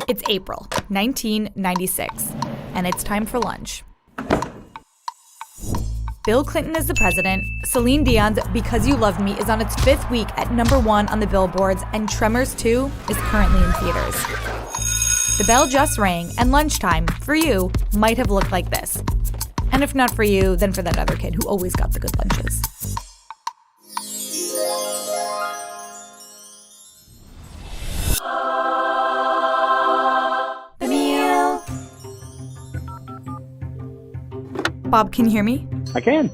It's April 1996, and it's time for lunch. Bill Clinton is the president. Celine Dion's Because You Love Me is on its 5th week at #1 on the billboards, and Tremors 2 is currently in theaters. The bell just rang, and lunchtime, for you, might have looked like this. And if not for you, then for that other kid who always got the good lunches. The meal. Bob, can you hear me? I can.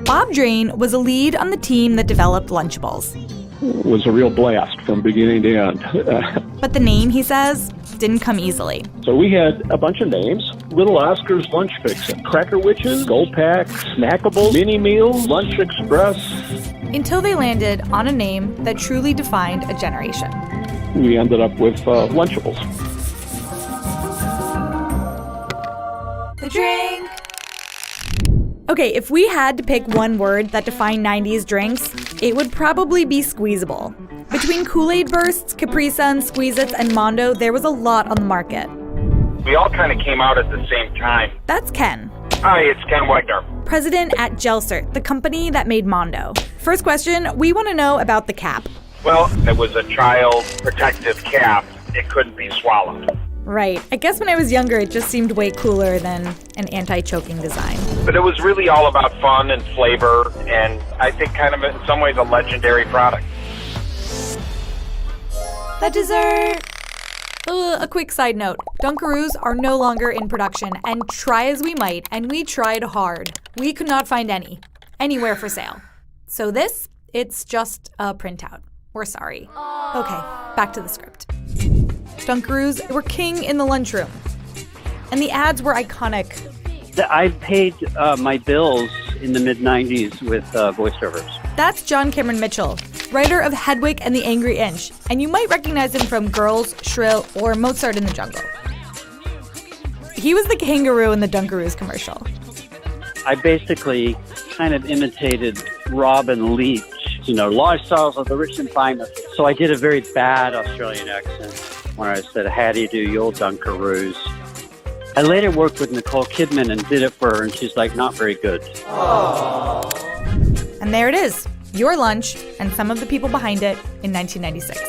Bob Drain was a lead on the team that developed Lunchables. It was a real blast from beginning to end. But the name, he says, didn't come easily. So we had a bunch of names. Little Oscar's Lunch Fixin', Cracker Witches, Gold Pack, Snackable, Mini Meal, Lunch Express. Until they landed on a name that truly defined a generation. We ended up with Lunchables. The drink. Okay, if we had to pick one word that defined 90s drinks, it would probably be squeezable. Between Kool-Aid Bursts, Capri Sun, Squeeze-Its, and Mondo, there was a lot on the market. We all kind of came out at the same time. That's Ken. Hi, it's Ken Wegner. President at Gelsert, the company that made Mondo. First question, we want to know about the cap. Well, it was a child protective cap. It couldn't be swallowed. Right. I guess when I was younger, it just seemed way cooler than an anti-choking design. But it was really all about fun and flavor, and I think kind of in some ways a legendary product. The dessert! A quick side note. Dunkaroos are no longer in production, and try as we might, and we tried hard, we could not find any, anywhere for sale. So this, it's just a printout. We're sorry. Okay, back to the script. Dunkaroos were king in the lunchroom, and the ads were iconic. I paid my bills in the mid-'90s with voiceovers. That's John Cameron Mitchell, writer of Hedwig and the Angry Inch, and you might recognize him from Girls, Shrill, or Mozart in the Jungle. He was the kangaroo in the Dunkaroos commercial. I basically kind of imitated Robin Leach, lifestyles of the rich and famous. So I did a very bad Australian accent when I said, "How do you do your Dunkaroos?" I later worked with Nicole Kidman and did it for her, and she's like, not very good. And there it is, your lunch and some of the people behind it in 1996.